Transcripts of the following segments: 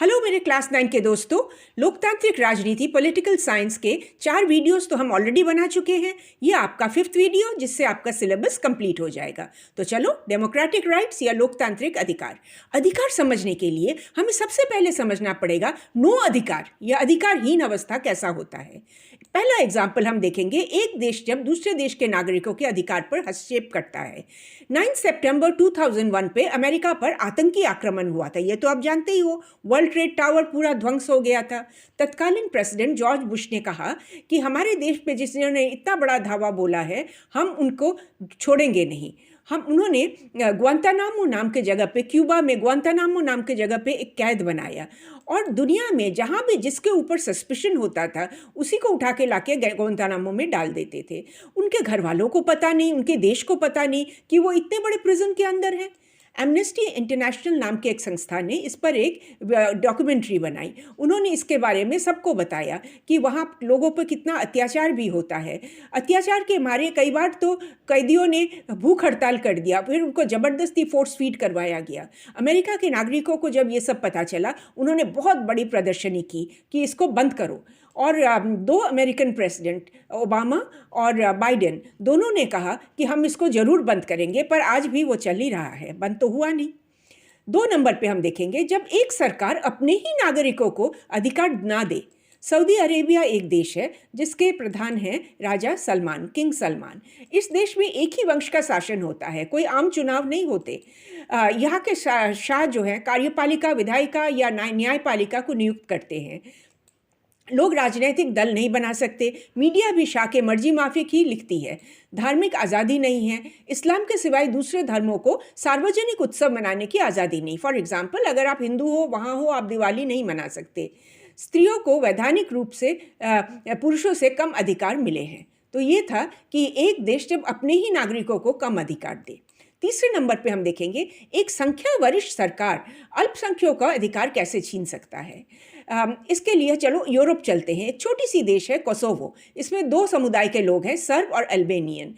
Hello मेरे class 9 के दोस्तों। लोकतांत्रिक राजनीति पॉलिटिकल साइंस के 4 वीडियोस तो हम ऑलरेडी बना चुके हैं। ये आपका 5th वीडियो, जिससे आपका सिलेबस कंप्लीट हो जाएगा। तो चलो, डेमोक्रेटिक राइट्स या लोकतांत्रिक अधिकार। अधिकार समझने के लिए हमें सबसे पहले समझना पड़ेगा नो अधिकार या अधिकारहीन अवस्था कैसा होता है। पहला एग्जाम्पल हम देखेंगे, एक देश जब दूसरे देश के नागरिकों के अधिकार पर हस्तक्षेप करता है। 9 सितंबर 2001 पे अमेरिका पर आतंकी आक्रमण हुआ था। ये तो आप जानते ही हो, वर्ल्ड ट्रेड टावर पूरा ध्वंस हो गया था। तत्कालीन प्रेसिडेंट जॉर्ज बुश ने कहा कि हमारे देश पे जिन्होंने इतना बड़ा धावा बोला है, हम उनको छोड़ेंगे नहीं। उन्होंने ग्वांतानामो नाम के जगह पे, क्यूबा में ग्वांतानामो नाम के जगह पे एक कैद बनाया और दुनिया में जहाँ भी जिसके ऊपर सस्पिशन होता था उसी को उठा के लाके ग्वांतानामो में डाल देते थे। उनके घर वालों को पता नहीं, उनके देश को पता नहीं कि वो इतने बड़े प्रिजन के अंदर हैं। एमनेस्टी इंटरनेशनल नाम के एक संस्था ने इस पर एक डॉक्यूमेंट्री बनाई। उन्होंने इसके बारे में सबको बताया कि वहाँ लोगों पर कितना अत्याचार भी होता है। अत्याचार के मारे कई बार तो कैदियों ने भूख हड़ताल कर दिया, फिर उनको ज़बरदस्ती फोर्स फीड करवाया गया। अमेरिका के नागरिकों को जब ये सब पता चला, उन्होंने बहुत बड़ी प्रदर्शनी की कि इसको बंद करो। और 2 अमेरिकन प्रेसिडेंट, ओबामा और बाइडेन, दोनों ने कहा कि हम इसको ज़रूर बंद करेंगे, पर आज भी वो चल ही रहा है, बंद तो हुआ नहीं। 2 नंबर पे हम देखेंगे, जब एक सरकार अपने ही नागरिकों को अधिकार ना दे। सऊदी अरेबिया एक देश है जिसके प्रधान हैं राजा सलमान, किंग सलमान। इस देश में एक ही वंश का शासन होता है, कोई आम चुनाव नहीं होते। यहाँ के शाह जो है कार्यपालिका, विधायिका या न्यायपालिका को नियुक्त करते हैं। लोग राजनीतिक दल नहीं बना सकते। मीडिया भी शाह के मर्जी माफिक ही लिखती है। धार्मिक आज़ादी नहीं है। इस्लाम के सिवाय दूसरे धर्मों को सार्वजनिक उत्सव मनाने की आज़ादी नहीं। फॉर एग्जाम्पल, अगर आप हिंदू हो, वहाँ हो, आप दिवाली नहीं मना सकते। स्त्रियों को वैधानिक रूप से पुरुषों से कम अधिकार मिले हैं। तो ये था कि एक देश जब अपने ही नागरिकों को कम अधिकार दे। तीसरे नंबर पे हम देखेंगे, एक संख्या वरिष्ठ सरकार अल्पसंख्यकों का अधिकार कैसे छीन सकता है। इसके लिए चलो यूरोप चलते हैं। एक छोटी सी देश है कोसोवो। इसमें 2 समुदाय के लोग हैं, सर्ब और अल्बेनियन।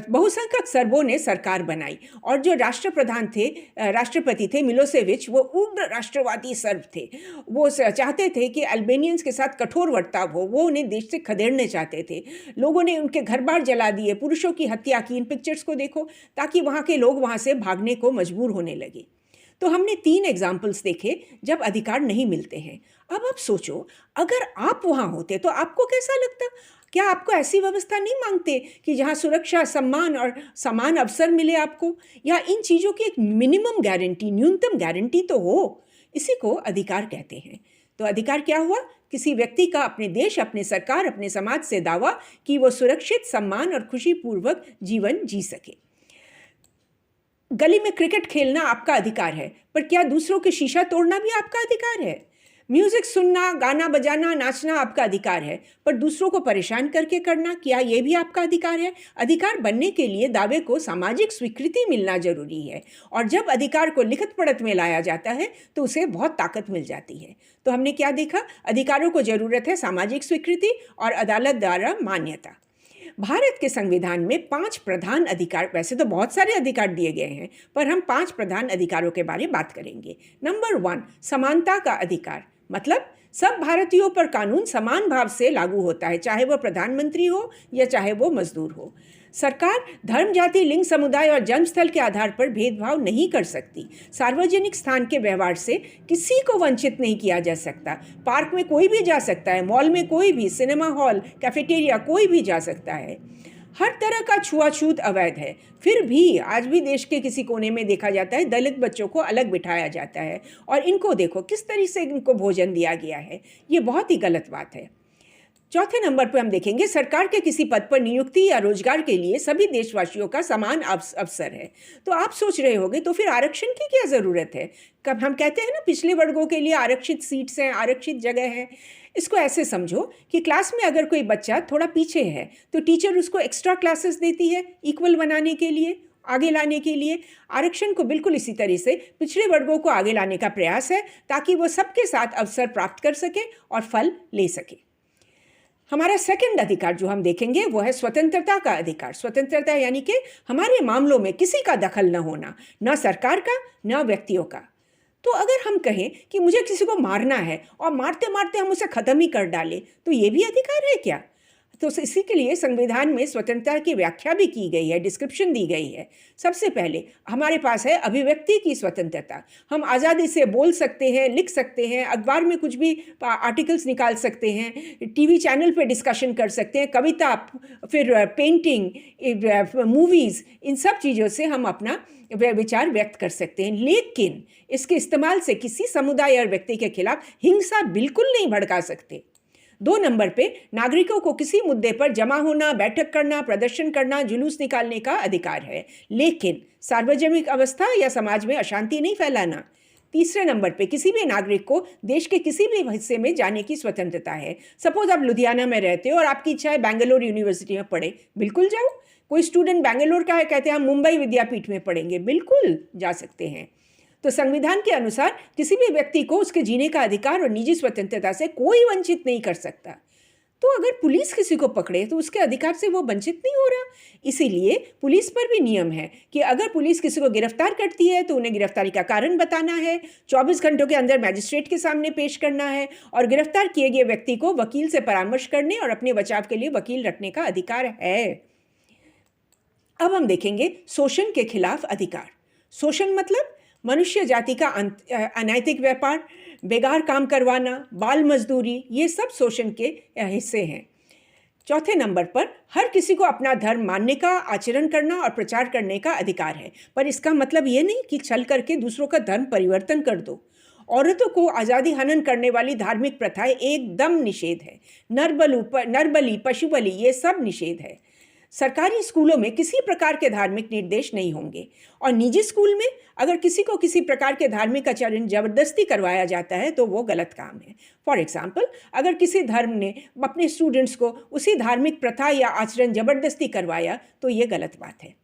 बहुसंख्यक सर्बों ने सरकार बनाई और जो राष्ट्रपति थे मिलोसेविच, वो उग्र राष्ट्रवादी सर्ब थे। वो चाहते थे कि अल्बेनियंस के साथ कठोर बर्ताव हो। वो उन्हें देश से खदेड़ने चाहते थे। लोगों ने उनके घर बार जला दिए, पुरुषों की हत्या की। इन पिक्चर्स को देखो, ताकि वहाँ के लोग वहाँ से भागने को मजबूर होने लगे। तो हमने 3 एग्जाम्पल्स देखे जब अधिकार नहीं मिलते हैं। अब आप सोचो, अगर आप वहाँ होते तो आपको कैसा लगता? क्या आपको ऐसी व्यवस्था नहीं मांगते कि जहाँ सुरक्षा, सम्मान और समान अवसर मिले आपको? या इन चीज़ों की एक मिनिमम गारंटी, न्यूनतम गारंटी तो हो। इसी को अधिकार कहते हैं। तो अधिकार क्या हुआ? किसी व्यक्ति का अपने देश, अपने सरकार, अपने समाज से दावा कि वो सुरक्षित, सम्मान और खुशीपूर्वक जीवन जी सके। गली में क्रिकेट खेलना आपका अधिकार है, पर क्या दूसरों के शीशा तोड़ना भी आपका अधिकार है? म्यूजिक सुनना, गाना बजाना, नाचना आपका अधिकार है, पर दूसरों को परेशान करके करना, क्या ये भी आपका अधिकार है? अधिकार बनने के लिए दावे को सामाजिक स्वीकृति मिलना जरूरी है, और जब अधिकार को लिखित पढ़त में लाया जाता है तो उसे बहुत ताकत मिल जाती है। तो हमने क्या देखा? अधिकारों को जरूरत है सामाजिक स्वीकृति और अदालत द्वारा मान्यता। भारत के संविधान में 5 प्रधान अधिकार, वैसे तो बहुत सारे अधिकार दिए गए हैं, पर हम 5 प्रधान अधिकारों के बारे में बात करेंगे। नंबर 1, समानता का अधिकार। मतलब सब भारतीयों पर कानून समान भाव से लागू होता है, चाहे वह प्रधानमंत्री हो या चाहे वो मजदूर हो। सरकार धर्म, जाति, लिंग, समुदाय और जन्मस्थल के आधार पर भेदभाव नहीं कर सकती। सार्वजनिक स्थान के व्यवहार से किसी को वंचित नहीं किया जा सकता। पार्क में कोई भी जा सकता है, मॉल में कोई भी, सिनेमा हॉल, कैफेटेरिया कोई भी जा सकता है। हर तरह का छुआछूत अवैध है। फिर भी आज भी देश के किसी कोने में देखा जाता है दलित बच्चों को अलग बिठाया जाता है, और इनको देखो किस तरह से इनको भोजन दिया गया है। ये बहुत ही गलत बात है। चौथे नंबर पर हम देखेंगे, सरकार के किसी पद पर नियुक्ति या रोजगार के लिए सभी देशवासियों का समान अवसर है। तो आप सोच रहे होंगे, तो फिर आरक्षण की क्या ज़रूरत है? कब हम कहते हैं ना, पिछले वर्गों के लिए आरक्षित सीट्स हैं, आरक्षित जगह है। इसको ऐसे समझो कि क्लास में अगर कोई बच्चा थोड़ा पीछे है तो टीचर उसको एक्स्ट्रा क्लासेस देती है इक्वल बनाने के लिए, आगे लाने के लिए। आरक्षण को बिल्कुल इसी तरह से पिछड़े वर्गों को आगे लाने का प्रयास है, ताकि वो सबके साथ अवसर प्राप्त कर सके और फल ले सके। हमारा सेकंड अधिकार जो हम देखेंगे वो है स्वतंत्रता का अधिकार। स्वतंत्रता यानी कि हमारे मामलों में किसी का दखल न होना, न सरकार का न व्यक्तियों का। तो अगर हम कहें कि मुझे किसी को मारना है और मारते मारते हम उसे ख़त्म ही कर डालें, तो ये भी अधिकार है क्या? तो इसी के लिए संविधान में स्वतंत्रता की व्याख्या भी की गई है, डिस्क्रिप्शन दी गई है। सबसे पहले हमारे पास है अभिव्यक्ति की स्वतंत्रता। हम आज़ादी से बोल सकते हैं, लिख सकते हैं, अखबार में कुछ भी आर्टिकल्स निकाल सकते हैं, टीवी चैनल पे डिस्कशन कर सकते हैं, कविता, फिर पेंटिंग, मूवीज़, इन सब चीज़ों से हम अपना विचार व्यक्त कर सकते हैं। लेकिन इसके इस्तेमाल से किसी समुदाय और व्यक्ति के खिलाफ हिंसा बिल्कुल नहीं भड़का सकते। 2 नंबर पे नागरिकों को किसी मुद्दे पर जमा होना, बैठक करना, प्रदर्शन करना, जुलूस निकालने का अधिकार है, लेकिन सार्वजनिक अवस्था या समाज में अशांति नहीं फैलाना। 3 नंबर पे किसी भी नागरिक को देश के किसी भी हिस्से में जाने की स्वतंत्रता है। सपोज आप लुधियाना में रहते हो और आपकी इच्छा है बेंगलोर यूनिवर्सिटी में पढ़े, बिल्कुल जाओ। कोई स्टूडेंट बेंगलोर का है, कहते हैं हम मुंबई विद्यापीठ में पढ़ेंगे, बिल्कुल जा सकते हैं। तो संविधान के अनुसार किसी भी व्यक्ति को उसके जीने का अधिकार और निजी स्वतंत्रता से कोई वंचित नहीं कर सकता। तो अगर पुलिस किसी को पकड़े तो उसके अधिकार से वो वंचित नहीं हो रहा। इसीलिए पुलिस पर भी नियम है कि अगर पुलिस किसी को गिरफ्तार करती है तो उन्हें गिरफ्तारी का कारण बताना है, 24 घंटों के अंदर मैजिस्ट्रेट के सामने पेश करना है, और गिरफ्तार किए गए व्यक्ति को वकील से परामर्श करने और अपने बचाव के लिए वकील रखने का अधिकार है। अब हम देखेंगे शोषण के खिलाफ अधिकार। शोषण मतलब मनुष्य जाति का अनैतिक व्यापार, बेकार काम करवाना, बाल मजदूरी, ये सब शोषण के हिस्से हैं। 4 नंबर पर हर किसी को अपना धर्म मानने का, आचरण करना और प्रचार करने का अधिकार है, पर इसका मतलब ये नहीं कि छल करके दूसरों का धर्म परिवर्तन कर दो। औरतों को आज़ादी हनन करने वाली धार्मिक प्रथाएं एकदम निषेध है। नरबलि, पशु बलि, ये सब निषेध है। सरकारी स्कूलों में किसी प्रकार के धार्मिक निर्देश नहीं होंगे, और निजी स्कूल में अगर किसी को किसी प्रकार के धार्मिक आचरण जबरदस्ती करवाया जाता है तो वो गलत काम है। फॉर एग्जाम्पल, अगर किसी धर्म ने अपने स्टूडेंट्स को उसी धार्मिक प्रथा या आचरण जबरदस्ती करवाया तो ये गलत बात है।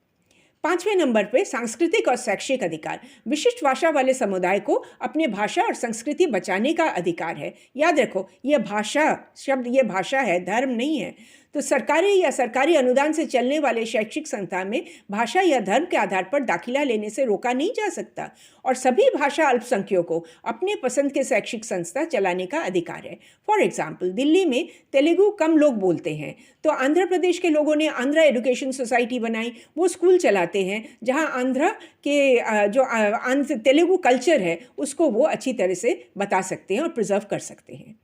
5वें नंबर पे सांस्कृतिक और शैक्षिक अधिकार। विशिष्ट भाषा वाले समुदाय को अपने भाषा और संस्कृति बचाने का अधिकार है। याद रखो, ये भाषा शब्द, ये भाषा है, धर्म नहीं है। तो सरकारी या सरकारी अनुदान से चलने वाले शैक्षिक संस्थान में भाषा या धर्म के आधार पर दाखिला लेने से रोका नहीं जा सकता, और सभी भाषा अल्पसंख्यकों को अपने पसंद के शैक्षिक संस्था चलाने का अधिकार है। फॉर एग्जाम्पल, दिल्ली में तेलुगु कम लोग बोलते हैं, तो आंध्र प्रदेश के लोगों ने आंध्रा एजुकेशन सोसाइटी बनाई, वो स्कूल चलाते हैं जहाँ आंध्रा के जो तेलुगु कल्चर है उसको वो अच्छी तरह से बता सकते हैं और प्रिजर्व कर सकते हैं।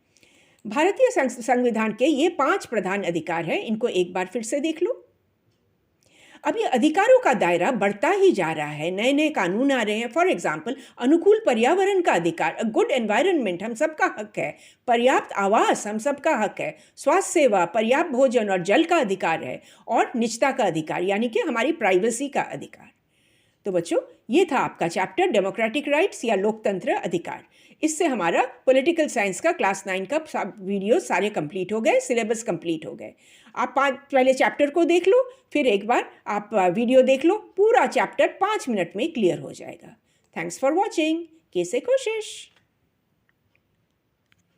भारतीय संविधान के ये 5 प्रधान अधिकार हैं, इनको एक बार फिर से देख लो। अब ये अधिकारों का दायरा बढ़ता ही जा रहा है, नए नए कानून आ रहे हैं। फॉर एग्जाम्पल, अनुकूल पर्यावरण का अधिकार, अ गुड एनवायरनमेंट हम सबका हक है, पर्याप्त आवास हम सबका हक है, स्वास्थ्य सेवा, पर्याप्त भोजन और जल का अधिकार है, और निजता का अधिकार यानी कि हमारी प्राइवेसी का अधिकार। तो बच्चों, ये था आपका चैप्टर डेमोक्रेटिक राइट्स या लोकतंत्र अधिकार। इससे हमारा पॉलिटिकल साइंस का क्लास 9 का वीडियो सारे कंप्लीट हो गए, सिलेबस कंप्लीट हो गए। आप पहले चैप्टर को देख लो, फिर एक बार आप वीडियो देख लो, पूरा चैप्टर 5 मिनट में क्लियर हो जाएगा। Thanks for watching. कैसे कोशिश।